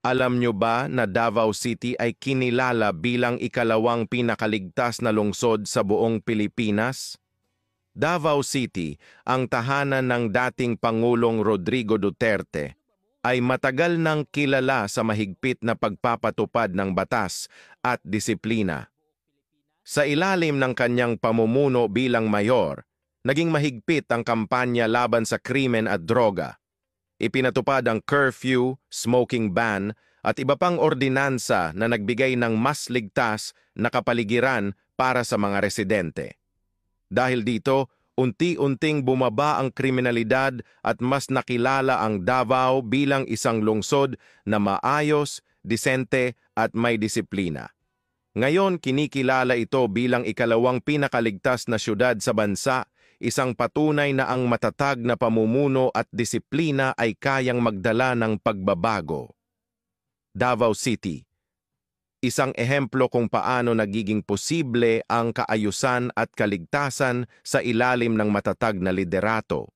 Alam nyo ba na Davao City ay kinilala bilang ikalawang pinakaligtas na lungsod sa buong Pilipinas? Davao City, ang tahanan ng dating Pangulong Rodrigo Duterte, ay matagal nang kilala sa mahigpit na pagpapatupad ng batas at disiplina. Sa ilalim ng kanyang pamumuno bilang mayor, naging mahigpit ang kampanya laban sa krimen at droga. Ipinatupad ang curfew, smoking ban, at iba pang ordinansa na nagbigay ng mas ligtas na kapaligiran para sa mga residente. Dahil dito, unti-unting bumaba ang kriminalidad at mas nakilala ang Davao bilang isang lungsod na maayos, disente at may disiplina. Ngayon, kinikilala ito bilang ikalawang pinakaligtas na syudad sa bansa, isang patunay na ang matatag na pamumuno at disiplina ay kayang magdala ng pagbabago. Davao City, isang ehemplo kung paano nagiging posible ang kaayusan at kaligtasan sa ilalim ng matatag na liderato.